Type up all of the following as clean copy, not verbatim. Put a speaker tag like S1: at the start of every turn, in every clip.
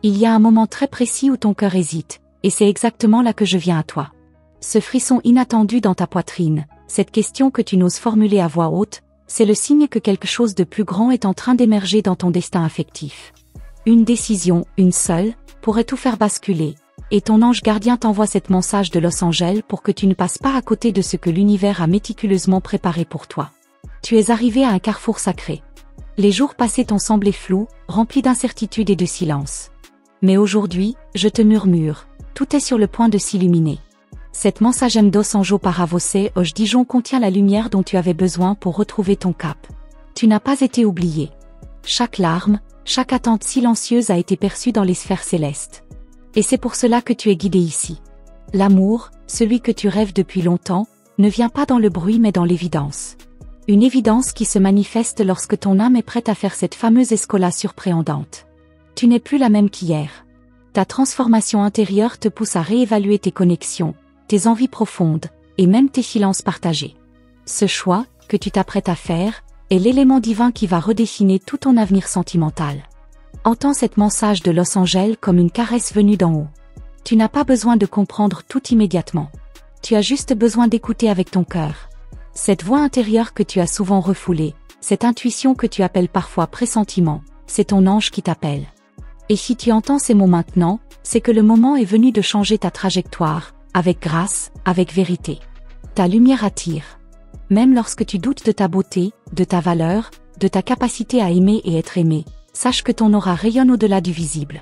S1: Il y a un moment très précis où ton cœur hésite, et c'est exactement là que je viens à toi. Ce frisson inattendu dans ta poitrine, cette question que tu n'oses formuler à voix haute, c'est le signe que quelque chose de plus grand est en train d'émerger dans ton destin affectif. Une décision, une seule, pourrait tout faire basculer, et ton ange gardien t'envoie cette message de Los Angeles pour que tu ne passes pas à côté de ce que l'univers a méticuleusement préparé pour toi. Tu es arrivé à un carrefour sacré. Les jours passés t'ont semblé flous, remplis d'incertitude et de silence. Mais aujourd'hui, je te murmure, tout est sur le point de s'illuminer. Cette mensagem dos anjo para você hoje Dijon contient la lumière dont tu avais besoin pour retrouver ton cap. Tu n'as pas été oublié. Chaque larme, chaque attente silencieuse a été perçue dans les sphères célestes. Et c'est pour cela que tu es guidé ici. L'amour, celui que tu rêves depuis longtemps, ne vient pas dans le bruit mais dans l'évidence. Une évidence qui se manifeste lorsque ton âme est prête à faire cette fameuse escola surpréhendante. Tu n'es plus la même qu'hier. Ta transformation intérieure te pousse à réévaluer tes connexions, tes envies profondes, et même tes silences partagés. Ce choix, que tu t'apprêtes à faire, est l'élément divin qui va redessiner tout ton avenir sentimental. Entends cette message de Los Angeles comme une caresse venue d'en haut. Tu n'as pas besoin de comprendre tout immédiatement. Tu as juste besoin d'écouter avec ton cœur. Cette voix intérieure que tu as souvent refoulée, cette intuition que tu appelles parfois pressentiment, c'est ton ange qui t'appelle. Et si tu entends ces mots maintenant, c'est que le moment est venu de changer ta trajectoire, avec grâce, avec vérité. Ta lumière attire. Même lorsque tu doutes de ta beauté, de ta valeur, de ta capacité à aimer et être aimé, sache que ton aura rayonne au-delà du visible.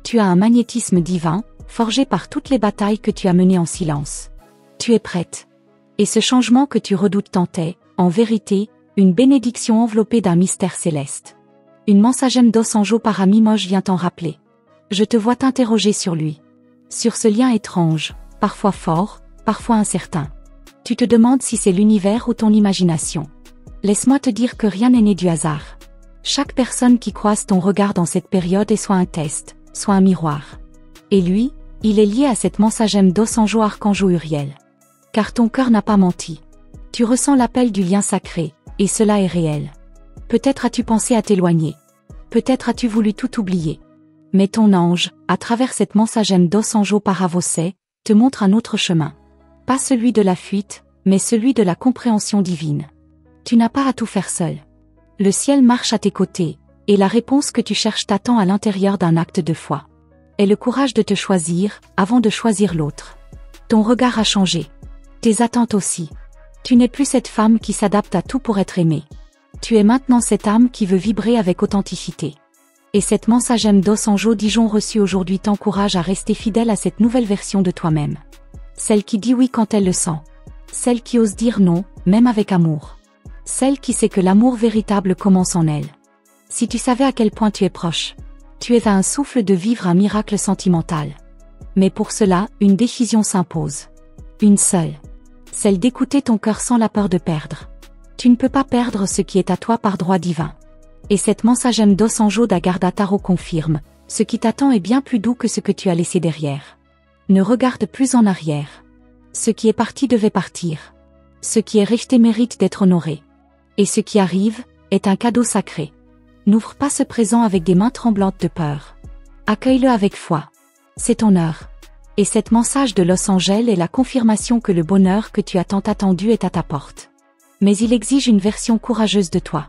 S1: Tu as un magnétisme divin, forgé par toutes les batailles que tu as menées en silence. Tu es prête. Et ce changement que tu redoutes tant est, en vérité, une bénédiction enveloppée d'un mystère céleste. Une mensagem dos anjo para Mimoche vient t'en rappeler. Je te vois t'interroger sur lui. Sur ce lien étrange, parfois fort, parfois incertain. Tu te demandes si c'est l'univers ou ton imagination. Laisse-moi te dire que rien n'est né du hasard. Chaque personne qui croise ton regard dans cette période est soit un test, soit un miroir. Et lui, il est lié à cette mensagem dos anjo archangeau Uriel. Car ton cœur n'a pas menti. Tu ressens l'appel du lien sacré, et cela est réel. Peut-être as-tu pensé à t'éloigner. Peut-être as-tu voulu tout oublier. Mais ton ange, à travers cette mensagem dos anjo para você, te montre un autre chemin. Pas celui de la fuite, mais celui de la compréhension divine. Tu n'as pas à tout faire seul. Le ciel marche à tes côtés, et la réponse que tu cherches t'attend à l'intérieur d'un acte de foi. Aie le courage de te choisir, avant de choisir l'autre. Ton regard a changé. Tes attentes aussi. Tu n'es plus cette femme qui s'adapte à tout pour être aimée. Tu es maintenant cette âme qui veut vibrer avec authenticité. Et cette mensagem dos anjo Dijon reçue aujourd'hui t'encourage à rester fidèle à cette nouvelle version de toi-même. Celle qui dit oui quand elle le sent. Celle qui ose dire non, même avec amour. Celle qui sait que l'amour véritable commence en elle. Si tu savais à quel point tu es proche. Tu es à un souffle de vivre un miracle sentimental. Mais pour cela, une décision s'impose. Une seule. Celle d'écouter ton cœur sans la peur de perdre. Tu ne peux pas perdre ce qui est à toi par droit divin. Et cette mensagem dos anjo da guarda tarot confirme, ce qui t'attend est bien plus doux que ce que tu as laissé derrière. Ne regarde plus en arrière. Ce qui est parti devait partir. Ce qui est resté mérite d'être honoré. Et ce qui arrive, est un cadeau sacré. N'ouvre pas ce présent avec des mains tremblantes de peur. Accueille-le avec foi. C'est ton heure. Et cette message de Los Angeles est la confirmation que le bonheur que tu as tant attendu est à ta porte. Mais il exige une version courageuse de toi.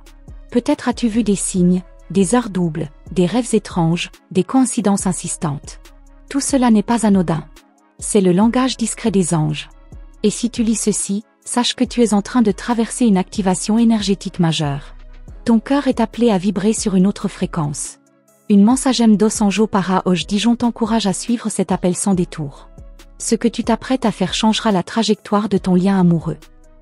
S1: Peut-être as-tu vu des signes, des heures doubles, des rêves étranges, des coïncidences insistantes. Tout cela n'est pas anodin. C'est le langage discret des anges. Et si tu lis ceci, sache que tu es en train de traverser une activation énergétique majeure. Ton cœur est appelé à vibrer sur une autre fréquence. Une mensagem dos anjo para hoje Dijon t'encourage à suivre cet appel sans détour. Ce que tu t'apprêtes à faire changera la trajectoire de ton lien amoureux.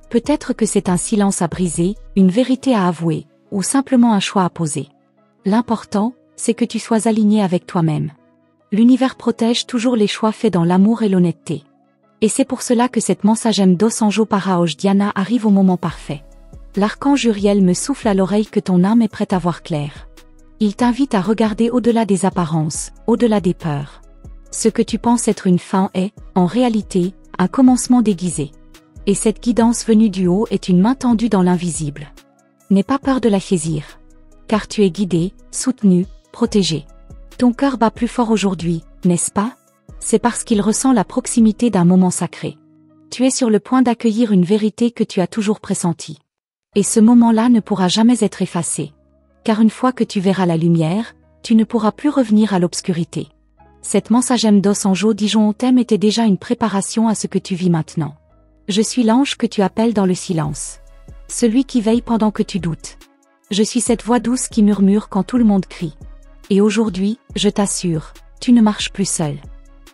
S1: Peut-être que c'est un silence à briser, une vérité à avouer, ou simplement un choix à poser. L'important, c'est que tu sois aligné avec toi-même. L'univers protège toujours les choix faits dans l'amour et l'honnêteté. Et c'est pour cela que cette mensagem dos anjo para hoje Diana arrive au moment parfait. L'archange Uriel me souffle à l'oreille que ton âme est prête à voir clair. Il t'invite à regarder au-delà des apparences, au-delà des peurs. Ce que tu penses être une fin est, en réalité, un commencement déguisé. Et cette guidance venue du haut est une main tendue dans l'invisible. N'aie pas peur de la saisir. Car tu es guidé, soutenu, protégé. Ton cœur bat plus fort aujourd'hui, n'est-ce pas? C'est parce qu'il ressent la proximité d'un moment sacré. Tu es sur le point d'accueillir une vérité que tu as toujours pressentie. Et ce moment-là ne pourra jamais être effacé. Car une fois que tu verras la lumière, tu ne pourras plus revenir à l'obscurité. Cette mensagem dos anjo Dijon on t'aime était déjà une préparation à ce que tu vis maintenant. Je suis l'ange que tu appelles dans le silence. Celui qui veille pendant que tu doutes. Je suis cette voix douce qui murmure quand tout le monde crie. Et aujourd'hui, je t'assure, tu ne marches plus seul.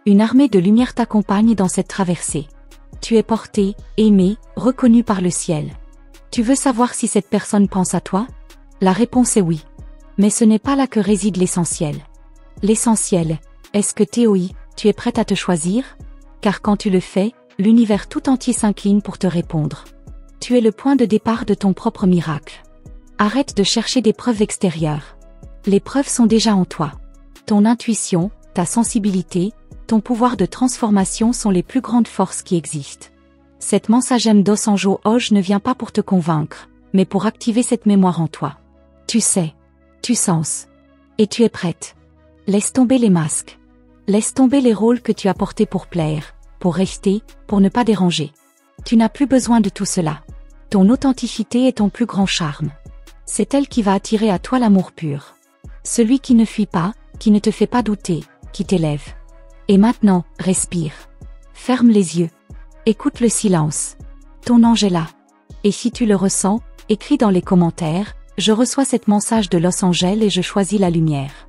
S1: Une armée de lumière t'accompagne dans cette traversée. Tu es porté, aimé, reconnu par le ciel. Tu veux savoir si cette personne pense à toi? La réponse est oui. Mais ce n'est pas là que réside l'essentiel. L'essentiel, est-ce que Théoï, tu es prête à te choisir? Car quand tu le fais, l'univers tout entier s'incline pour te répondre. Tu es le point de départ de ton propre miracle. Arrête de chercher des preuves extérieures. Les preuves sont déjà en toi. Ton intuition, ta sensibilité, ton pouvoir de transformation sont les plus grandes forces qui existent. Cette mensagem dos anjo Oj ne vient pas pour te convaincre, mais pour activer cette mémoire en toi. Tu sais, tu sens, et tu es prête. Laisse tomber les masques. Laisse tomber les rôles que tu as portés pour plaire, pour rester, pour ne pas déranger. Tu n'as plus besoin de tout cela. Ton authenticité est ton plus grand charme. C'est elle qui va attirer à toi l'amour pur. Celui qui ne fuit pas, qui ne te fait pas douter, qui t'élève. Et maintenant, respire. Ferme les yeux. Écoute le silence. Ton ange est là. Et si tu le ressens, écris dans les commentaires, je reçois cette message de Los Angeles et je choisis la lumière.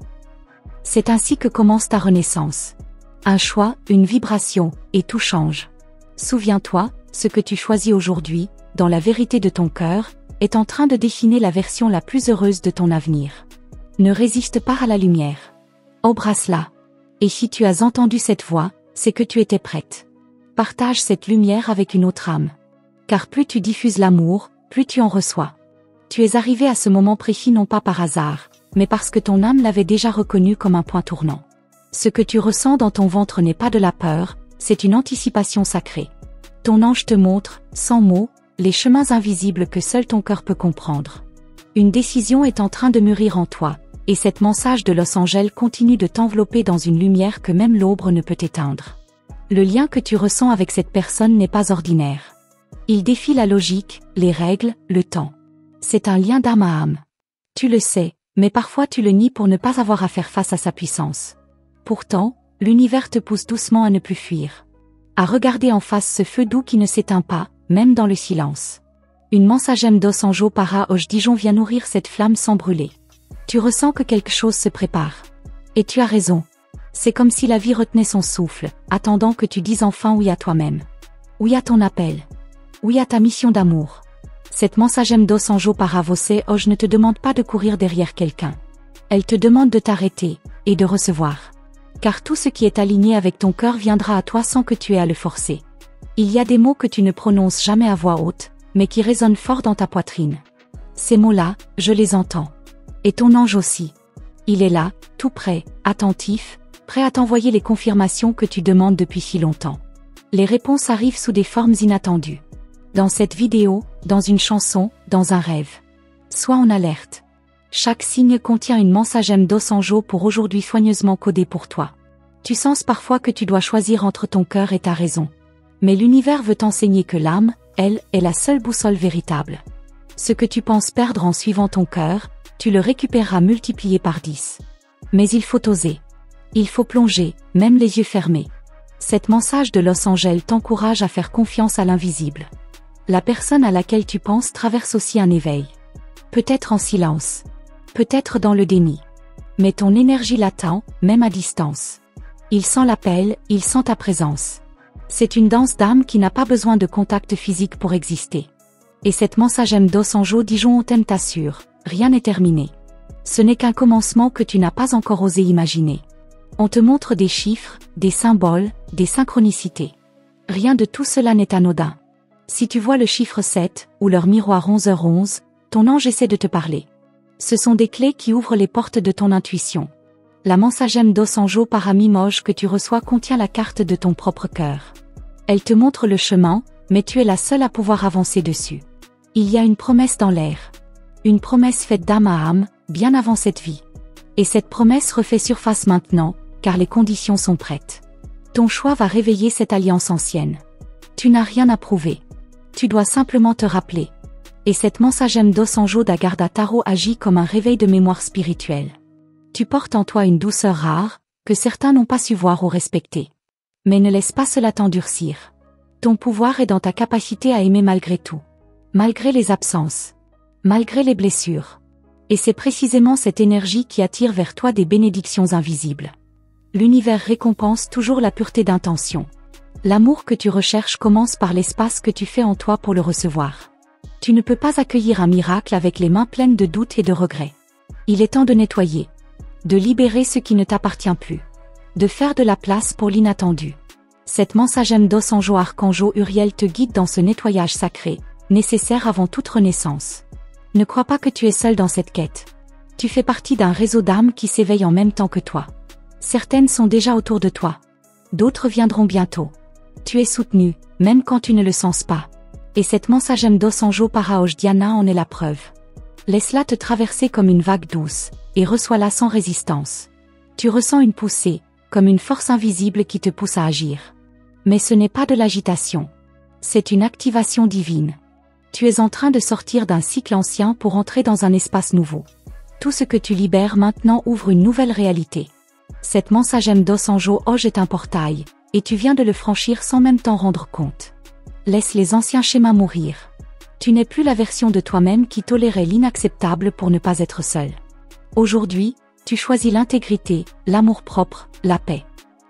S1: C'est ainsi que commence ta renaissance. Un choix, une vibration, et tout change. Souviens-toi, ce que tu choisis aujourd'hui, dans la vérité de ton cœur, est en train de dessiner la version la plus heureuse de ton avenir. Ne résiste pas à la lumière. Embrasse-la. Et si tu as entendu cette voix, c'est que tu étais prête. Partage cette lumière avec une autre âme. Car plus tu diffuses l'amour, plus tu en reçois. Tu es arrivé à ce moment précis non pas par hasard, mais parce que ton âme l'avait déjà reconnu comme un point tournant. Ce que tu ressens dans ton ventre n'est pas de la peur, c'est une anticipation sacrée. Ton ange te montre, sans mots, les chemins invisibles que seul ton cœur peut comprendre. Une décision est en train de mûrir en toi, et cette message de Los Angeles continue de t'envelopper dans une lumière que même l'aube ne peut éteindre. Le lien que tu ressens avec cette personne n'est pas ordinaire. Il défie la logique, les règles, le temps. C'est un lien d'âme à âme. Tu le sais, mais parfois tu le nies pour ne pas avoir à faire face à sa puissance. Pourtant, l'univers te pousse doucement à ne plus fuir. À regarder en face ce feu doux qui ne s'éteint pas, même dans le silence. Une mensagem dos anjo para Oj Dijon vient nourrir cette flamme sans brûler. Tu ressens que quelque chose se prépare. Et tu as raison. C'est comme si la vie retenait son souffle, attendant que tu dises enfin oui à toi-même. Oui à ton appel. Oui à ta mission d'amour. Cette mensagem dos anjo para você Oj ne te demande pas de courir derrière quelqu'un. Elle te demande de t'arrêter, et de recevoir. Car tout ce qui est aligné avec ton cœur viendra à toi sans que tu aies à le forcer. Il y a des mots que tu ne prononces jamais à voix haute, mais qui résonnent fort dans ta poitrine. Ces mots-là, je les entends. Et ton ange aussi. Il est là, tout prêt, attentif, prêt à t'envoyer les confirmations que tu demandes depuis si longtemps. Les réponses arrivent sous des formes inattendues. Dans cette vidéo, dans une chanson, dans un rêve. Sois en alerte. Chaque signe contient une mensagem dos anjo pour aujourd'hui soigneusement codée pour toi. Tu sens parfois que tu dois choisir entre ton cœur et ta raison. Mais l'univers veut t'enseigner que l'âme, elle, est la seule boussole véritable. Ce que tu penses perdre en suivant ton cœur, tu le récupéreras multiplié par 10. Mais il faut oser. Il faut plonger, même les yeux fermés. Cette message de Los Angeles t'encourage à faire confiance à l'invisible. La personne à laquelle tu penses traverse aussi un éveil. Peut-être en silence. Peut-être dans le déni. Mais ton énergie l'attend, même à distance. Il sent l'appel, il sent ta présence. C'est une danse d'âme qui n'a pas besoin de contact physique pour exister. Et cette mensagem dos anjo Dijon on t'aime t'assure, rien n'est terminé. Ce n'est qu'un commencement que tu n'as pas encore osé imaginer. On te montre des chiffres, des symboles, des synchronicités. Rien de tout cela n'est anodin. Si tu vois le chiffre 7, ou leur miroir 11h11, ton ange essaie de te parler. Ce sont des clés qui ouvrent les portes de ton intuition. La mensagem dos anjo para Mimoj que tu reçois contient la carte de ton propre cœur. Elle te montre le chemin, mais tu es la seule à pouvoir avancer dessus. Il y a une promesse dans l'air. Une promesse faite d'âme à âme, bien avant cette vie. Et cette promesse refait surface maintenant, car les conditions sont prêtes. Ton choix va réveiller cette alliance ancienne. Tu n'as rien à prouver. Tu dois simplement te rappeler. Et cette mensagem d'Osanjo d'Agarda Tarot agit comme un réveil de mémoire spirituelle. Tu portes en toi une douceur rare, que certains n'ont pas su voir ou respecter. Mais ne laisse pas cela t'endurcir. Ton pouvoir est dans ta capacité à aimer malgré tout. Malgré les absences. Malgré les blessures. Et c'est précisément cette énergie qui attire vers toi des bénédictions invisibles. L'univers récompense toujours la pureté d'intention. L'amour que tu recherches commence par l'espace que tu fais en toi pour le recevoir. Tu ne peux pas accueillir un miracle avec les mains pleines de doutes et de regrets. Il est temps de nettoyer. De libérer ce qui ne t'appartient plus. De faire de la place pour l'inattendu. Cette mensagem d'Osanjo Archanjo Uriel te guide dans ce nettoyage sacré, nécessaire avant toute renaissance. Ne crois pas que tu es seul dans cette quête. Tu fais partie d'un réseau d'âmes qui s'éveillent en même temps que toi. Certaines sont déjà autour de toi. D'autres viendront bientôt. Tu es soutenu, même quand tu ne le sens pas. Et cette mensagem d'Osanjo Paraoj Diana en est la preuve. Laisse-la te traverser comme une vague douce, et reçois-la sans résistance. Tu ressens une poussée, comme une force invisible qui te pousse à agir. Mais ce n'est pas de l'agitation. C'est une activation divine. Tu es en train de sortir d'un cycle ancien pour entrer dans un espace nouveau. Tout ce que tu libères maintenant ouvre une nouvelle réalité. Cette mensagem d'Osanjo Oj est un portail, et tu viens de le franchir sans même t'en rendre compte. Laisse les anciens schémas mourir. Tu n'es plus la version de toi-même qui tolérait l'inacceptable pour ne pas être seul. Aujourd'hui, tu choisis l'intégrité, l'amour-propre, la paix.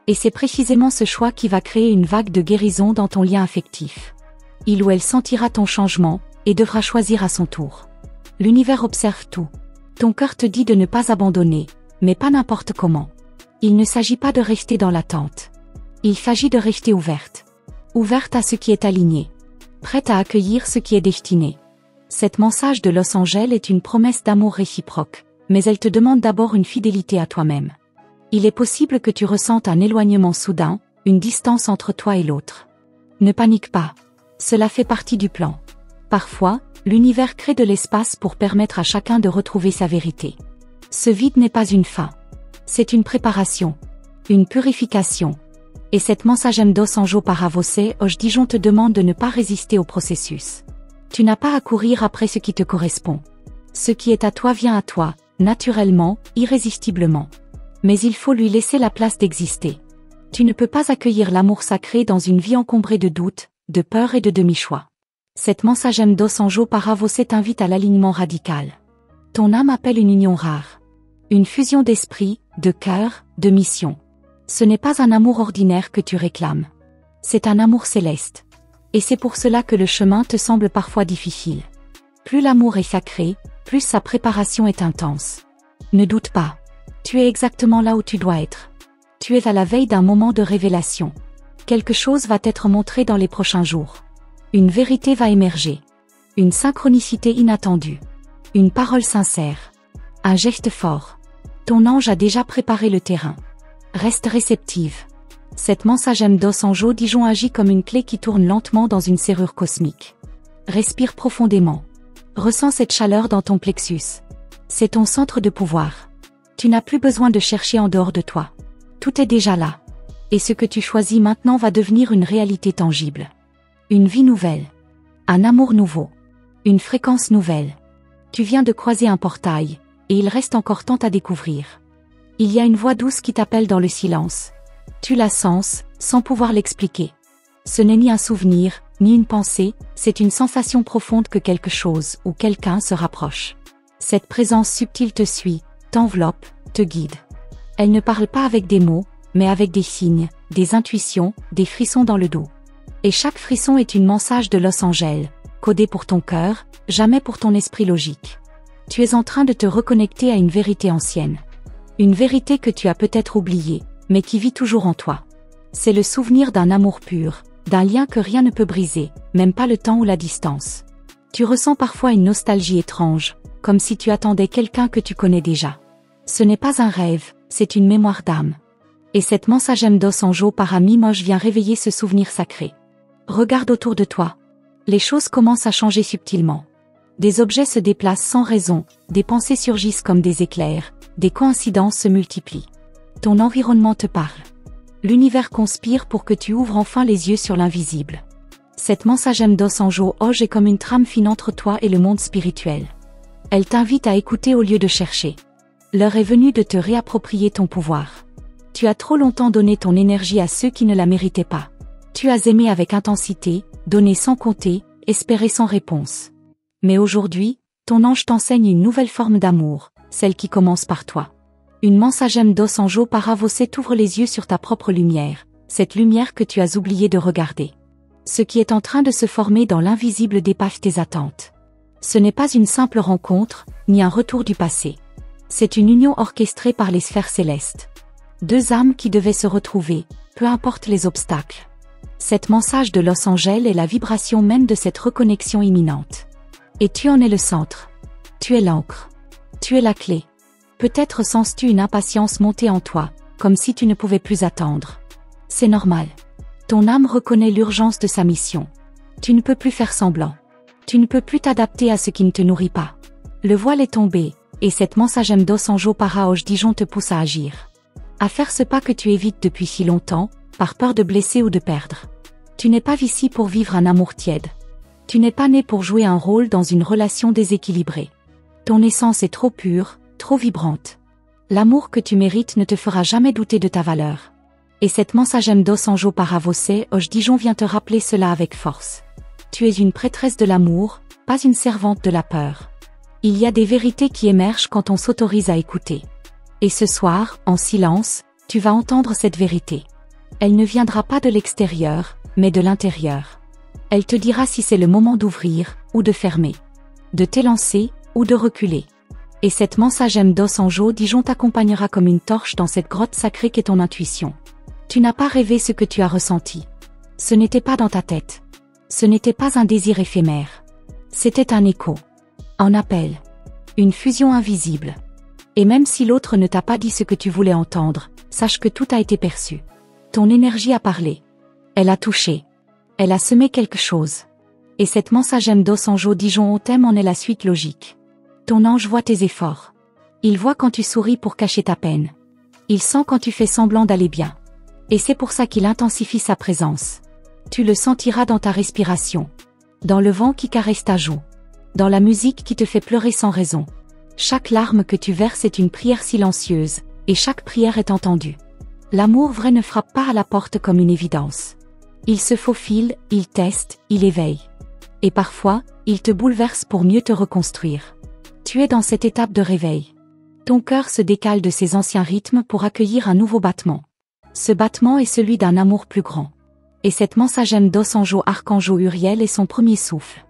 S1: Et c'est précisément ce choix qui va créer une vague de guérison dans ton lien affectif. Il ou elle sentira ton changement, et devra choisir à son tour. L'univers observe tout. Ton cœur te dit de ne pas abandonner, mais pas n'importe comment. Il ne s'agit pas de rester dans l'attente. Il s'agit de rester ouverte. Ouverte à ce qui est aligné. Prête à accueillir ce qui est destiné. Cette mensage de Los Angeles est une promesse d'amour réciproque, mais elle te demande d'abord une fidélité à toi-même. Il est possible que tu ressentes un éloignement soudain, une distance entre toi et l'autre. Ne panique pas. Cela fait partie du plan. Parfois, l'univers crée de l'espace pour permettre à chacun de retrouver sa vérité. Ce vide n'est pas une fin. C'est une préparation. Une purification. Et cette mensagem d'Osanjo Paravose Oj Dijon te demande de ne pas résister au processus. Tu n'as pas à courir après ce qui te correspond. Ce qui est à toi vient à toi, naturellement, irrésistiblement. Mais il faut lui laisser la place d'exister. Tu ne peux pas accueillir l'amour sacré dans une vie encombrée de doutes, de peur et de demi-choix. Cette mensagem d'Osanjo Paravose t'invite à l'alignement radical. Ton âme appelle une union rare. Une fusion d'esprit, de cœur, de mission. Ce n'est pas un amour ordinaire que tu réclames. C'est un amour céleste. Et c'est pour cela que le chemin te semble parfois difficile. Plus l'amour est sacré, plus sa préparation est intense. Ne doute pas. Tu es exactement là où tu dois être. Tu es à la veille d'un moment de révélation. Quelque chose va t'être montré dans les prochains jours. Une vérité va émerger. Une synchronicité inattendue. Une parole sincère. Un geste fort. Ton ange a déjà préparé le terrain. Reste réceptive. Cette mensagem d'Osanjo Dijon agit comme une clé qui tourne lentement dans une serrure cosmique. Respire profondément. Ressens cette chaleur dans ton plexus. C'est ton centre de pouvoir. Tu n'as plus besoin de chercher en dehors de toi. Tout est déjà là. Et ce que tu choisis maintenant va devenir une réalité tangible. Une vie nouvelle. Un amour nouveau. Une fréquence nouvelle. Tu viens de croiser un portail, et il reste encore tant à découvrir. Il y a une voix douce qui t'appelle dans le silence. Tu la sens, sans pouvoir l'expliquer. Ce n'est ni un souvenir, ni une pensée, c'est une sensation profonde que quelque chose ou quelqu'un se rapproche. Cette présence subtile te suit, t'enveloppe, te guide. Elle ne parle pas avec des mots, mais avec des signes, des intuitions, des frissons dans le dos. Et chaque frisson est une mensage de Los Angeles, codé pour ton cœur, jamais pour ton esprit logique. Tu es en train de te reconnecter à une vérité ancienne. Une vérité que tu as peut-être oubliée, mais qui vit toujours en toi. C'est le souvenir d'un amour pur, d'un lien que rien ne peut briser, même pas le temps ou la distance. Tu ressens parfois une nostalgie étrange, comme si tu attendais quelqu'un que tu connais déjà. Ce n'est pas un rêve, c'est une mémoire d'âme. Et cette mensagem d'Osanjo Paramimosh vient réveiller ce souvenir sacré. Regarde autour de toi. Les choses commencent à changer subtilement. Des objets se déplacent sans raison, des pensées surgissent comme des éclairs, des coïncidences se multiplient. Ton environnement te parle. L'univers conspire pour que tu ouvres enfin les yeux sur l'invisible. Cette mensagem dos anjo hoje est comme une trame fine entre toi et le monde spirituel. Elle t'invite à écouter au lieu de chercher. L'heure est venue de te réapproprier ton pouvoir. Tu as trop longtemps donné ton énergie à ceux qui ne la méritaient pas. Tu as aimé avec intensité, donné sans compter, espéré sans réponse. Mais aujourd'hui, ton ange t'enseigne une nouvelle forme d'amour, celle qui commence par toi. Une mensagem dos anjo para você t'ouvre les yeux sur ta propre lumière, cette lumière que tu as oublié de regarder. Ce qui est en train de se former dans l'invisible dépasse tes attentes. Ce n'est pas une simple rencontre, ni un retour du passé. C'est une union orchestrée par les sphères célestes. Deux âmes qui devaient se retrouver, peu importe les obstacles. Cette message de Los Angeles est la vibration même de cette reconnexion imminente. Et tu en es le centre. Tu es l'encre. Tu es la clé. Peut-être sens-tu une impatience monter en toi, comme si tu ne pouvais plus attendre. C'est normal. Ton âme reconnaît l'urgence de sa mission. Tu ne peux plus faire semblant. Tu ne peux plus t'adapter à ce qui ne te nourrit pas. Le voile est tombé, et cette mensagem dos anjo para hoje Dijon te pousse à agir. À faire ce pas que tu évites depuis si longtemps, par peur de blesser ou de perdre. Tu n'es pas ici pour vivre un amour tiède. Tu n'es pas né pour jouer un rôle dans une relation déséquilibrée. Ton essence est trop pure, trop vibrante. L'amour que tu mérites ne te fera jamais douter de ta valeur. Et cette mensagem dos anjo para você hoje Dijon vient te rappeler cela avec force. Tu es une prêtresse de l'amour, pas une servante de la peur. Il y a des vérités qui émergent quand on s'autorise à écouter. Et ce soir, en silence, tu vas entendre cette vérité. Elle ne viendra pas de l'extérieur, mais de l'intérieur. Elle te dira si c'est le moment d'ouvrir, ou de fermer. De t'élancer, ou de reculer. Et cette mensagem dos anjo Dijon t'accompagnera comme une torche dans cette grotte sacrée qu'est ton intuition. Tu n'as pas rêvé ce que tu as ressenti. Ce n'était pas dans ta tête. Ce n'était pas un désir éphémère. C'était un écho. Un appel. Une fusion invisible. Et même si l'autre ne t'a pas dit ce que tu voulais entendre, sache que tout a été perçu. Ton énergie a parlé. Elle a touché. Elle a semé quelque chose. Et cette mensagem dos anjo Dijon on t'aime en est la suite logique. Ton ange voit tes efforts. Il voit quand tu souris pour cacher ta peine. Il sent quand tu fais semblant d'aller bien. Et c'est pour ça qu'il intensifie sa présence. Tu le sentiras dans ta respiration. Dans le vent qui caresse ta joue. Dans la musique qui te fait pleurer sans raison. Chaque larme que tu verses est une prière silencieuse, et chaque prière est entendue. L'amour vrai ne frappe pas à la porte comme une évidence. Il se faufile, il teste, il éveille. Et parfois, il te bouleverse pour mieux te reconstruire. Tu es dans cette étape de réveil. Ton cœur se décale de ses anciens rythmes pour accueillir un nouveau battement. Ce battement est celui d'un amour plus grand. Et cette mensagem dos anjo archanjo Uriel est son premier souffle.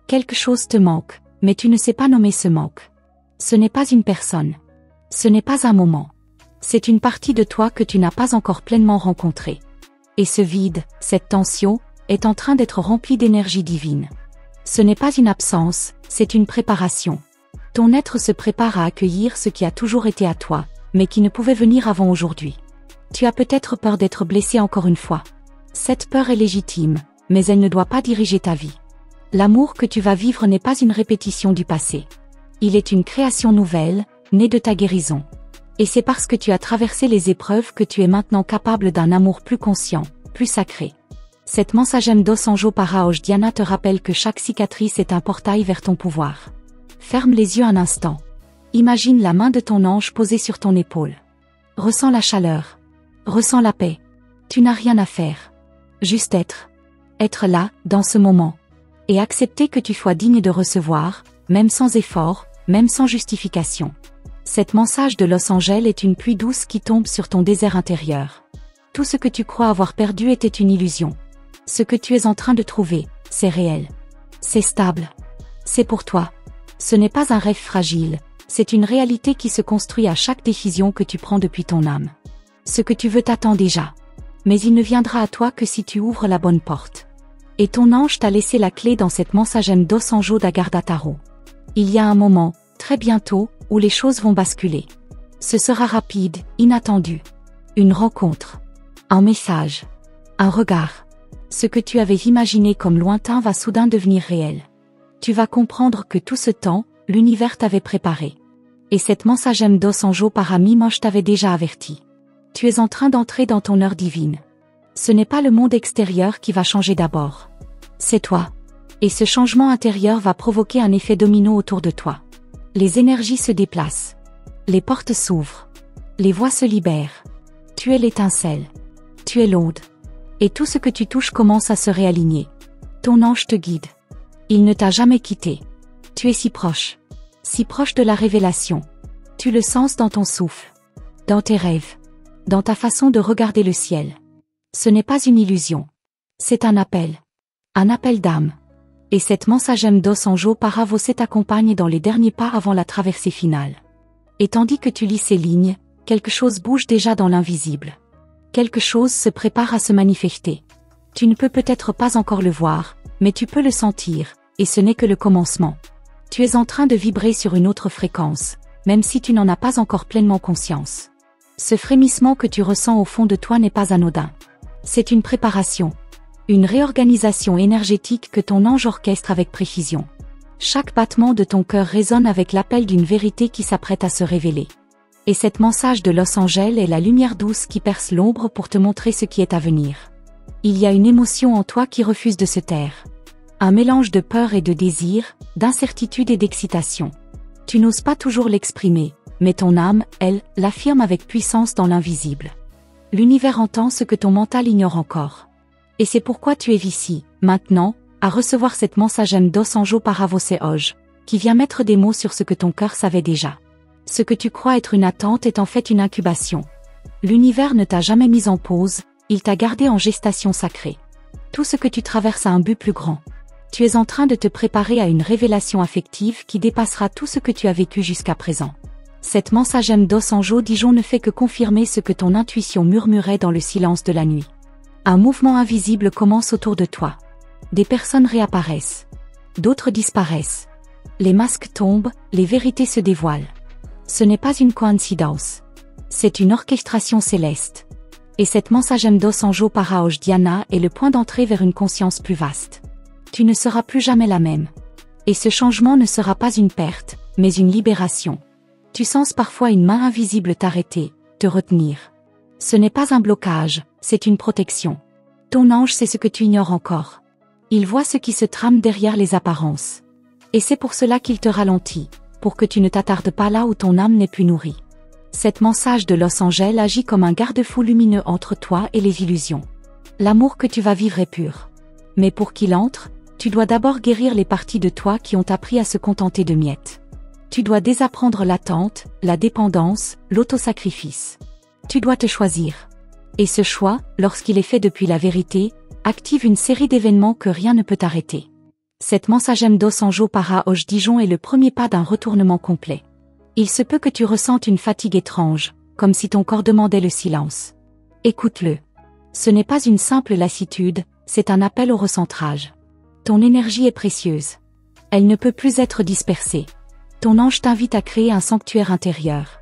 S1: Quelque chose te manque, mais tu ne sais pas nommer ce manque. Ce n'est pas une personne. Ce n'est pas un moment. C'est une partie de toi que tu n'as pas encore pleinement rencontrée. Et ce vide, cette tension, est en train d'être rempli d'énergie divine. Ce n'est pas une absence, c'est une préparation. Ton être se prépare à accueillir ce qui a toujours été à toi, mais qui ne pouvait venir avant aujourd'hui. Tu as peut-être peur d'être blessé encore une fois. Cette peur est légitime, mais elle ne doit pas diriger ta vie. L'amour que tu vas vivre n'est pas une répétition du passé. Il est une création nouvelle, née de ta guérison. Et c'est parce que tu as traversé les épreuves que tu es maintenant capable d'un amour plus conscient, plus sacré. Cette mensagem dos anjo para hoje Diana te rappelle que chaque cicatrice est un portail vers ton pouvoir. Ferme les yeux un instant. Imagine la main de ton ange posée sur ton épaule. Ressens la chaleur. Ressens la paix. Tu n'as rien à faire. Juste être. Être là, dans ce moment. Et accepter que tu sois digne de recevoir, même sans effort, même sans justification. Cette message de Los Angeles est une pluie douce qui tombe sur ton désert intérieur. Tout ce que tu crois avoir perdu était une illusion. Ce que tu es en train de trouver, c'est réel. C'est stable. C'est pour toi. Ce n'est pas un rêve fragile, c'est une réalité qui se construit à chaque décision que tu prends depuis ton âme. Ce que tu veux t'attend déjà. Mais il ne viendra à toi que si tu ouvres la bonne porte. Et ton ange t'a laissé la clé dans cette mensagem dos anjo d'Agardataro. Il y a un moment, très bientôt, où les choses vont basculer. Ce sera rapide, inattendu. Une rencontre. Un message. Un regard. Ce que tu avais imaginé comme lointain va soudain devenir réel. Tu vas comprendre que tout ce temps, l'univers t'avait préparé. Et cette mensagem dos anjo para mí je t'avais déjà averti. Tu es en train d'entrer dans ton heure divine. Ce n'est pas le monde extérieur qui va changer d'abord. C'est toi. Et ce changement intérieur va provoquer un effet domino autour de toi. Les énergies se déplacent. Les portes s'ouvrent. Les voies se libèrent. Tu es l'étincelle. Tu es l'onde. Et tout ce que tu touches commence à se réaligner. Ton ange te guide. Il ne t'a jamais quitté. Tu es si proche de la révélation. Tu le sens dans ton souffle, dans tes rêves, dans ta façon de regarder le ciel. Ce n'est pas une illusion. C'est un appel d'âme. Et cette mensagem dos anjo para você t'accompagne dans les derniers pas avant la traversée finale. Et tandis que tu lis ces lignes, quelque chose bouge déjà dans l'invisible. Quelque chose se prépare à se manifester. Tu ne peux peut-être pas encore le voir, mais tu peux le sentir, et ce n'est que le commencement. Tu es en train de vibrer sur une autre fréquence, même si tu n'en as pas encore pleinement conscience. Ce frémissement que tu ressens au fond de toi n'est pas anodin. C'est une préparation, une réorganisation énergétique que ton ange orchestre avec précision. Chaque battement de ton cœur résonne avec l'appel d'une vérité qui s'apprête à se révéler. Et cette mensage de Los Angeles est la lumière douce qui perce l'ombre pour te montrer ce qui est à venir. Il y a une émotion en toi qui refuse de se taire. Un mélange de peur et de désir, d'incertitude et d'excitation. Tu n'oses pas toujours l'exprimer, mais ton âme, elle, l'affirme avec puissance dans l'invisible. L'univers entend ce que ton mental ignore encore. Et c'est pourquoi tu es ici, maintenant, à recevoir cette mensagem dos anjo para você hoje, qui vient mettre des mots sur ce que ton cœur savait déjà. Ce que tu crois être une attente est en fait une incubation. L'univers ne t'a jamais mis en pause, il t'a gardé en gestation sacrée. Tout ce que tu traverses a un but plus grand. Tu es en train de te préparer à une révélation affective qui dépassera tout ce que tu as vécu jusqu'à présent. Cette mensagem dos anjo Dijon ne fait que confirmer ce que ton intuition murmurait dans le silence de la nuit. Un mouvement invisible commence autour de toi. Des personnes réapparaissent. D'autres disparaissent. Les masques tombent, les vérités se dévoilent. Ce n'est pas une coïncidence. C'est une orchestration céleste. Et cette mensagem dos anjo para hoje Diana est le point d'entrée vers une conscience plus vaste. Tu ne seras plus jamais la même. Et ce changement ne sera pas une perte, mais une libération. Tu sens parfois une main invisible t'arrêter, te retenir. Ce n'est pas un blocage, c'est une protection. Ton ange sait ce que tu ignores encore. Il voit ce qui se trame derrière les apparences. Et c'est pour cela qu'il te ralentit, pour que tu ne t'attardes pas là où ton âme n'est plus nourrie. Cette mensage de Los Angeles agit comme un garde-fou lumineux entre toi et les illusions. L'amour que tu vas vivre est pur. Mais pour qu'il entre, tu dois d'abord guérir les parties de toi qui ont appris à se contenter de miettes. Tu dois désapprendre l'attente, la dépendance, l'autosacrifice. Tu dois te choisir. Et ce choix, lorsqu'il est fait depuis la vérité, active une série d'événements que rien ne peut arrêter. Cette mensagem dos anjo para hoje Dijon est le premier pas d'un retournement complet. Il se peut que tu ressentes une fatigue étrange, comme si ton corps demandait le silence. Écoute-le. Ce n'est pas une simple lassitude, c'est un appel au recentrage. Ton énergie est précieuse. Elle ne peut plus être dispersée. Ton ange t'invite à créer un sanctuaire intérieur.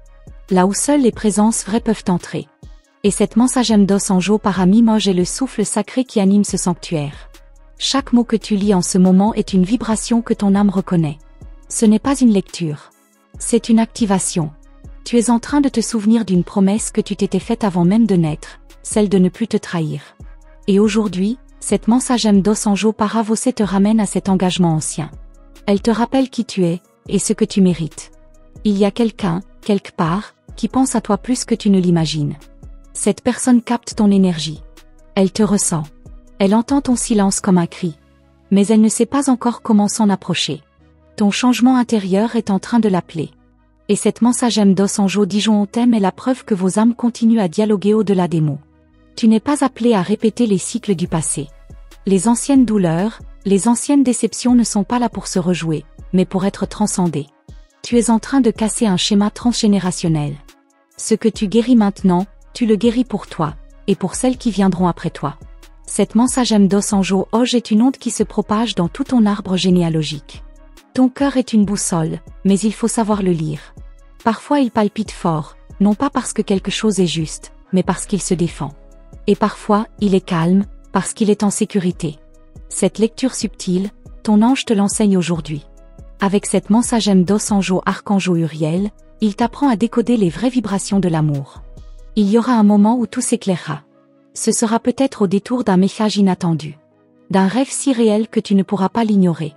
S1: Là où seules les présences vraies peuvent entrer. Et cette mensagem dos anjo para mí est le souffle sacré qui anime ce sanctuaire. Chaque mot que tu lis en ce moment est une vibration que ton âme reconnaît. Ce n'est pas une lecture. C'est une activation. Tu es en train de te souvenir d'une promesse que tu t'étais faite avant même de naître, celle de ne plus te trahir. Et aujourd'hui, cette mensagem dos anjo para você te ramène à cet engagement ancien. Elle te rappelle qui tu es, et ce que tu mérites. Il y a quelqu'un, quelque part, qui pense à toi plus que tu ne l'imagines. Cette personne capte ton énergie. Elle te ressent. Elle entend ton silence comme un cri. Mais elle ne sait pas encore comment s'en approcher. Ton changement intérieur est en train de l'appeler. Et cette mensagem dos anjo Dijon t'aime est la preuve que vos âmes continuent à dialoguer au-delà des mots. Tu n'es pas appelé à répéter les cycles du passé. Les anciennes douleurs, les anciennes déceptions ne sont pas là pour se rejouer, mais pour être transcendées. Tu es en train de casser un schéma transgénérationnel. Ce que tu guéris maintenant, tu le guéris pour toi, et pour celles qui viendront après toi. Cette mensagem dos anjo hoje est une onde qui se propage dans tout ton arbre généalogique. Ton cœur est une boussole, mais il faut savoir le lire. Parfois il palpite fort, non pas parce que quelque chose est juste, mais parce qu'il se défend. Et parfois, il est calme, parce qu'il est en sécurité. Cette lecture subtile, ton ange te l'enseigne aujourd'hui. Avec cette mensagem dos anjo archangeau Uriel, Il t'apprend à décoder les vraies vibrations de l'amour. Il y aura un moment où tout s'éclairera. Ce sera peut-être au détour d'un message inattendu. D'un rêve si réel que tu ne pourras pas l'ignorer.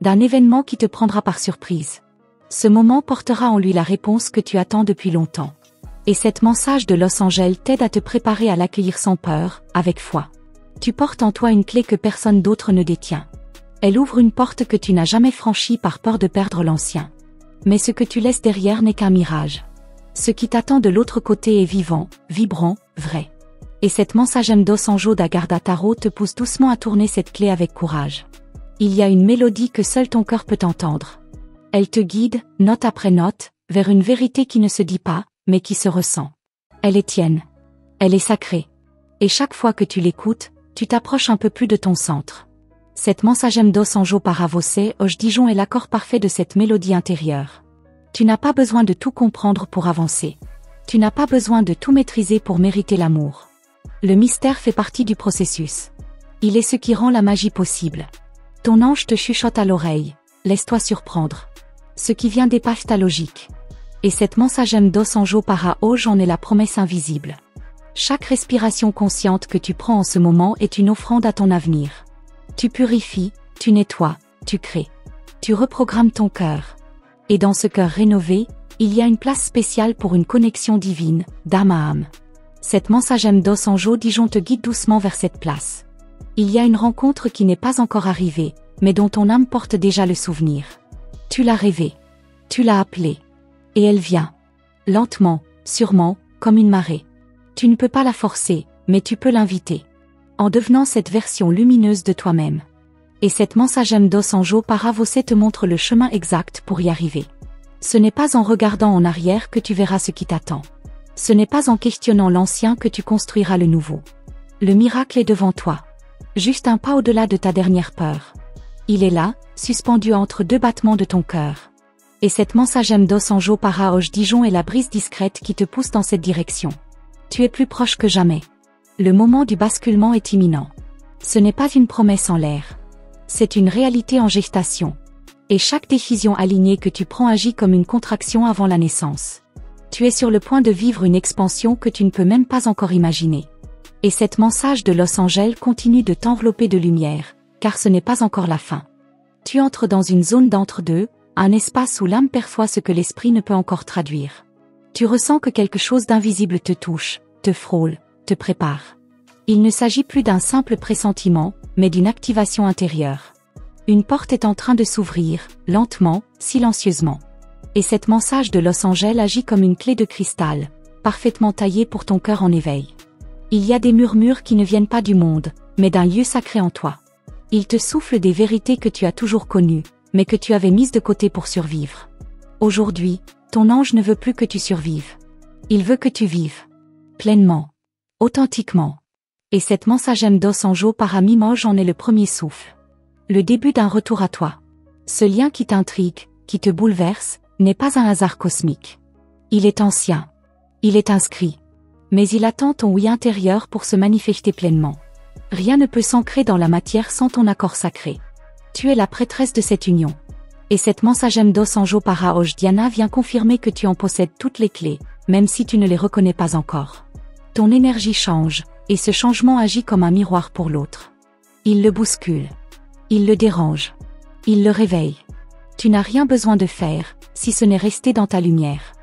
S1: D'un événement qui te prendra par surprise. Ce moment portera en lui la réponse que tu attends depuis longtemps. Et cette message de Los Angeles t'aide à te préparer à l'accueillir sans peur, avec foi. Tu portes en toi une clé que personne d'autre ne détient. Elle ouvre une porte que tu n'as jamais franchie par peur de perdre l'ancien. Mais ce que tu laisses derrière n'est qu'un mirage. Ce qui t'attend de l'autre côté est vivant, vibrant, vrai. Et cette mensagem dos anjo da guarda tarot te pousse doucement à tourner cette clé avec courage. Il y a une mélodie que seul ton cœur peut entendre. Elle te guide, note après note, vers une vérité qui ne se dit pas, mais qui se ressent. Elle est tienne. Elle est sacrée. Et chaque fois que tu l'écoutes, tu t'approches un peu plus de ton centre. Cette mensagem dos anjo para você hoje Dijon est l'accord parfait de cette mélodie intérieure. Tu n'as pas besoin de tout comprendre pour avancer. Tu n'as pas besoin de tout maîtriser pour mériter l'amour. Le mystère fait partie du processus. Il est ce qui rend la magie possible. Ton ange te chuchote à l'oreille. Laisse-toi surprendre. Ce qui vient dépasse ta logique. Et cette mensagem dos anjo para hoje en est la promesse invisible. Chaque respiration consciente que tu prends en ce moment est une offrande à ton avenir. Tu purifies, tu nettoies, tu crées. Tu reprogrammes ton cœur. Et dans ce cœur rénové, il y a une place spéciale pour une connexion divine, d'âme à âme. Cette mensagem dos anjo Dijon te guide doucement vers cette place. Il y a une rencontre qui n'est pas encore arrivée, mais dont ton âme porte déjà le souvenir. Tu l'as rêvée. Tu l'as appelée. Et elle vient. Lentement, sûrement, comme une marée. Tu ne peux pas la forcer, mais tu peux l'inviter. En devenant cette version lumineuse de toi-même. Et cette mensagem dos anjo para você te montre le chemin exact pour y arriver. Ce n'est pas en regardant en arrière que tu verras ce qui t'attend. Ce n'est pas en questionnant l'ancien que tu construiras le nouveau. Le miracle est devant toi. Juste un pas au-delà de ta dernière peur. Il est là, suspendu entre deux battements de ton cœur. Et cette mensagem dos anjo para hoje Dijon est la brise discrète qui te pousse dans cette direction. Tu es plus proche que jamais. Le moment du basculement est imminent. Ce n'est pas une promesse en l'air. C'est une réalité en gestation. Et chaque décision alignée que tu prends agit comme une contraction avant la naissance. Tu es sur le point de vivre une expansion que tu ne peux même pas encore imaginer. Et cette mensage de Los Angeles continue de t'envelopper de lumière, car ce n'est pas encore la fin. Tu entres dans une zone d'entre-deux, un espace où l'âme perçoit ce que l'esprit ne peut encore traduire. Tu ressens que quelque chose d'invisible te touche, te frôle, te prépare. Il ne s'agit plus d'un simple pressentiment, mais d'une activation intérieure. Une porte est en train de s'ouvrir, lentement, silencieusement. Et cette mensage de Los Angeles agit comme une clé de cristal, parfaitement taillée pour ton cœur en éveil. Il y a des murmures qui ne viennent pas du monde, mais d'un lieu sacré en toi. Il te souffle des vérités que tu as toujours connues, mais que tu avais mises de côté pour survivre. Aujourd'hui, ton ange ne veut plus que tu survives. Il veut que tu vives. Pleinement. Authentiquement. Et cette mensagem dos anjo para mim hoje en est le premier souffle. Le début d'un retour à toi. Ce lien qui t'intrigue, qui te bouleverse, n'est pas un hasard cosmique. Il est ancien. Il est inscrit. Mais il attend ton oui intérieur pour se manifester pleinement. Rien ne peut s'ancrer dans la matière sans ton accord sacré. Tu es la prêtresse de cette union. Et cette mensagem dos anjo para hoje Diana vient confirmer que tu en possèdes toutes les clés, même si tu ne les reconnais pas encore. Ton énergie change, et ce changement agit comme un miroir pour l'autre. Il le bouscule. Il le dérange. Il le réveille. Tu n'as rien besoin de faire, si ce n'est rester dans ta lumière.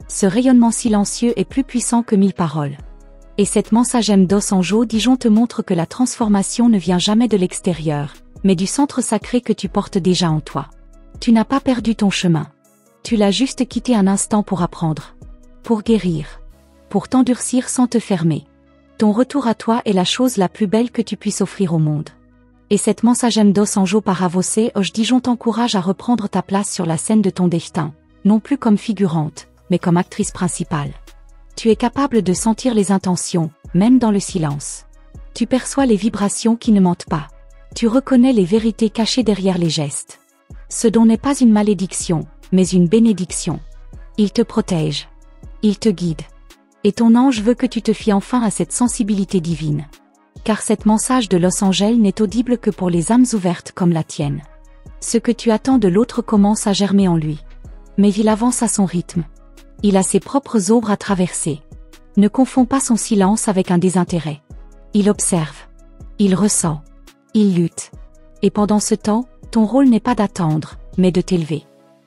S1: Ce rayonnement silencieux est plus puissant que 1000 paroles. Et cette mensagem dos anjo Dijon te montre que la transformation ne vient jamais de l'extérieur, mais du centre sacré que tu portes déjà en toi. Tu n'as pas perdu ton chemin. Tu l'as juste quitté un instant pour apprendre. Pour guérir. Pour t'endurcir sans te fermer. Ton retour à toi est la chose la plus belle que tu puisses offrir au monde. Et cette mensagem dos anjo para você hoje Dijon t'encourage à reprendre ta place sur la scène de ton destin, non plus comme figurante, mais comme actrice principale. Tu es capable de sentir les intentions, même dans le silence. Tu perçois les vibrations qui ne mentent pas. Tu reconnais les vérités cachées derrière les gestes. Ce don n'est pas une malédiction, mais une bénédiction. Il te protège. Il te guide. Et ton ange veut que tu te fies enfin à cette sensibilité divine. Car cette mensage de Los Angeles n'est audible que pour les âmes ouvertes comme la tienne. Ce que tu attends de l'autre commence à germer en lui. Mais il avance à son rythme. Il a ses propres ombres à traverser. Ne confonds pas son silence avec un désintérêt. Il observe. Il ressent. Il lutte. Et pendant ce temps, ton rôle n'est pas d'attendre, mais de t'élever.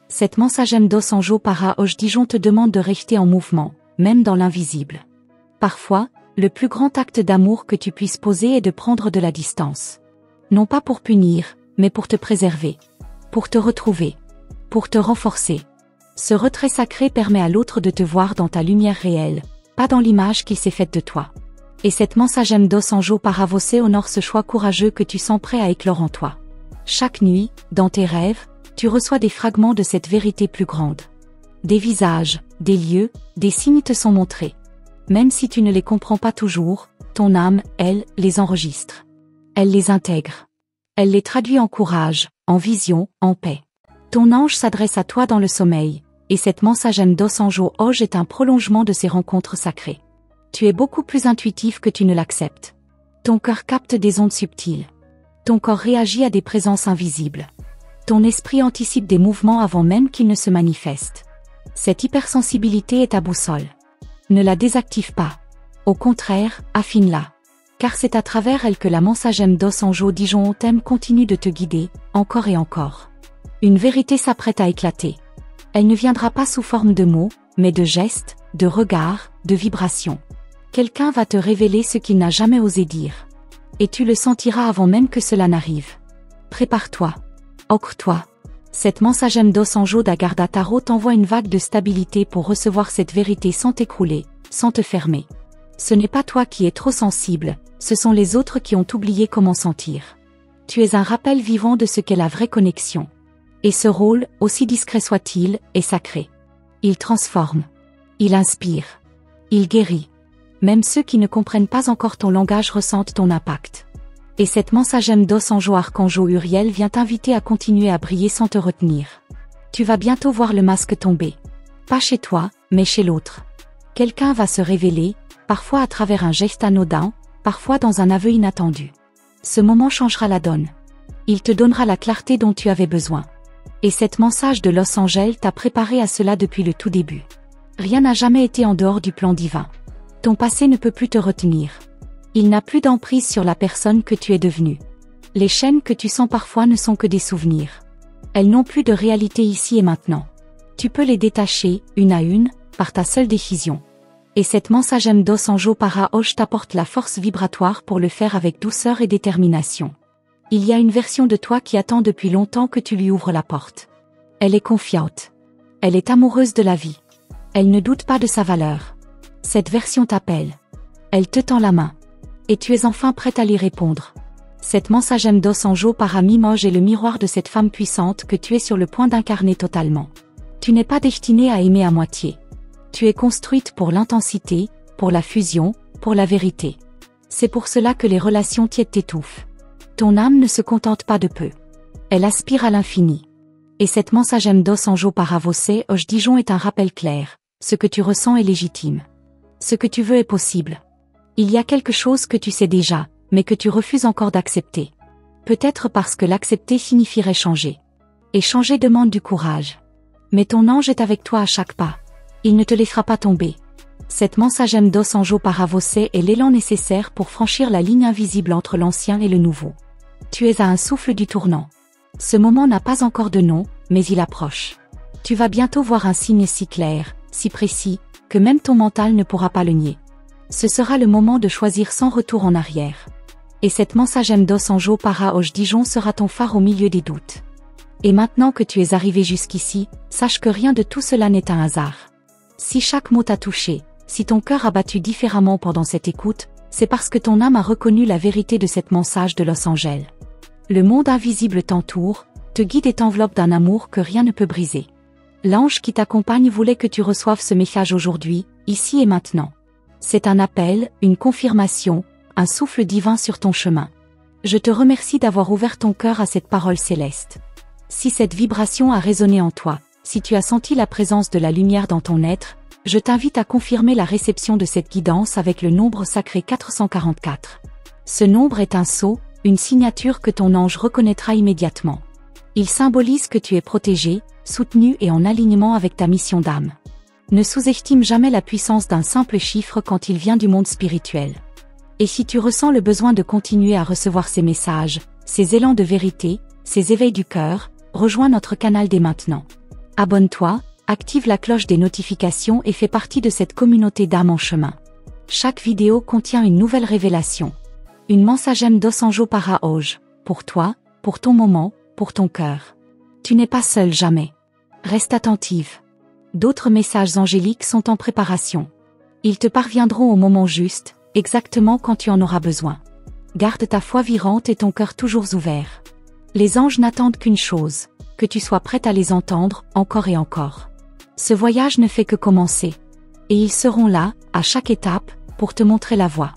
S1: Cette mensagem dos anjo para hoje Dijon te demande de rester en mouvement, même dans l'invisible. Parfois, le plus grand acte d'amour que tu puisses poser est de prendre de la distance. Non pas pour punir, mais pour te préserver. Pour te retrouver. Pour te renforcer. Ce retrait sacré permet à l'autre de te voir dans ta lumière réelle, pas dans l'image qu'il s'est faite de toi. Et cette mensagem dos anjo para você honore ce choix courageux que tu sens prêt à éclore en toi. Chaque nuit, dans tes rêves, tu reçois des fragments de cette vérité plus grande. Des visages, des lieux, des signes te sont montrés. Même si tu ne les comprends pas toujours, ton âme, elle, les enregistre. Elle les intègre. Elle les traduit en courage, en vision, en paix. Ton ange s'adresse à toi dans le sommeil, et cette mensagem dos anjo hoje est un prolongement de ces rencontres sacrées. Tu es beaucoup plus intuitif que tu ne l'acceptes. Ton cœur capte des ondes subtiles. Ton corps réagit à des présences invisibles. Ton esprit anticipe des mouvements avant même qu'ils ne se manifestent. Cette hypersensibilité est ta boussole. Ne la désactive pas. Au contraire, affine-la. Car c'est à travers elle que la mensagem dos anjo Dijon thème continue de te guider, encore et encore. Une vérité s'apprête à éclater. Elle ne viendra pas sous forme de mots, mais de gestes, de regards, de vibrations. Quelqu'un va te révéler ce qu'il n'a jamais osé dire. Et tu le sentiras avant même que cela n'arrive. Prépare-toi. Ancre-toi. Cette mensagem dos anjo da guarda tarot t'envoie une vague de stabilité pour recevoir cette vérité sans t'écrouler, sans te fermer. Ce n'est pas toi qui es trop sensible, ce sont les autres qui ont oublié comment sentir. Tu es un rappel vivant de ce qu'est la vraie connexion. Et ce rôle, aussi discret soit-il, est sacré. Il transforme. Il inspire. Il guérit. Même ceux qui ne comprennent pas encore ton langage ressentent ton impact. Et cette mensagem dos anjo archangeau Uriel vient t'inviter à continuer à briller sans te retenir. Tu vas bientôt voir le masque tomber. Pas chez toi, mais chez l'autre. Quelqu'un va se révéler, parfois à travers un geste anodin, parfois dans un aveu inattendu. Ce moment changera la donne. Il te donnera la clarté dont tu avais besoin. Et cette mensage de Los Angeles t'a préparé à cela depuis le tout début. Rien n'a jamais été en dehors du plan divin. Ton passé ne peut plus te retenir. Il n'a plus d'emprise sur la personne que tu es devenue. Les chaînes que tu sens parfois ne sont que des souvenirs. Elles n'ont plus de réalité ici et maintenant. Tu peux les détacher, une à une, par ta seule décision. Et cette mensagem dos anjo para hoje t'apporte la force vibratoire pour le faire avec douceur et détermination. Il y a une version de toi qui attend depuis longtemps que tu lui ouvres la porte. Elle est confiante. Elle est amoureuse de la vie. Elle ne doute pas de sa valeur. Cette version t'appelle. Elle te tend la main. Et tu es enfin prête à lui répondre. Cette mensagem dos anjo para Mimoge est le miroir de cette femme puissante que tu es sur le point d'incarner totalement. Tu n'es pas destinée à aimer à moitié. Tu es construite pour l'intensité, pour la fusion, pour la vérité. C'est pour cela que les relations tièdes t'étouffent. Ton âme ne se contente pas de peu. Elle aspire à l'infini. Et cette mensagem dos anjo para você hoje Dijon est un rappel clair. Ce que tu ressens est légitime. Ce que tu veux est possible. Il y a quelque chose que tu sais déjà, mais que tu refuses encore d'accepter. Peut-être parce que l'accepter signifierait changer. Et changer demande du courage. Mais ton ange est avec toi à chaque pas. Il ne te laissera pas tomber. Cette mensagem dos anjo para você est l'élan nécessaire pour franchir la ligne invisible entre l'ancien et le nouveau. Tu es à un souffle du tournant. Ce moment n'a pas encore de nom, mais il approche. Tu vas bientôt voir un signe si clair, si précis, que même ton mental ne pourra pas le nier. Ce sera le moment de choisir sans retour en arrière. Et cette mensagem dos anjo para hoje Dijon sera ton phare au milieu des doutes. Et maintenant que tu es arrivé jusqu'ici, sache que rien de tout cela n'est un hasard. Si chaque mot t'a touché, si ton cœur a battu différemment pendant cette écoute, c'est parce que ton âme a reconnu la vérité de cette mensage de Los Angeles. Le monde invisible t'entoure, te guide et t'enveloppe d'un amour que rien ne peut briser. L'ange qui t'accompagne voulait que tu reçoives ce message aujourd'hui, ici et maintenant. C'est un appel, une confirmation, un souffle divin sur ton chemin. Je te remercie d'avoir ouvert ton cœur à cette parole céleste. Si cette vibration a résonné en toi, si tu as senti la présence de la lumière dans ton être, je t'invite à confirmer la réception de cette guidance avec le nombre sacré 444. Ce nombre est un sceau, une signature que ton ange reconnaîtra immédiatement. Il symbolise que tu es protégé, soutenu et en alignement avec ta mission d'âme. Ne sous-estime jamais la puissance d'un simple chiffre quand il vient du monde spirituel. Et si tu ressens le besoin de continuer à recevoir ces messages, ces élans de vérité, ces éveils du cœur, rejoins notre canal dès maintenant. Abonne-toi, active la cloche des notifications et fais partie de cette communauté d'âmes en chemin. Chaque vidéo contient une nouvelle révélation. Une mensagem dos anjo para hoje, pour toi, pour ton moment, pour ton cœur. Tu n'es pas seul jamais. Reste attentive. D'autres messages angéliques sont en préparation. Ils te parviendront au moment juste, exactement quand tu en auras besoin. Garde ta foi virante et ton cœur toujours ouvert. Les anges n'attendent qu'une chose, que tu sois prête à les entendre, encore et encore. Ce voyage ne fait que commencer. Et ils seront là, à chaque étape, pour te montrer la voie.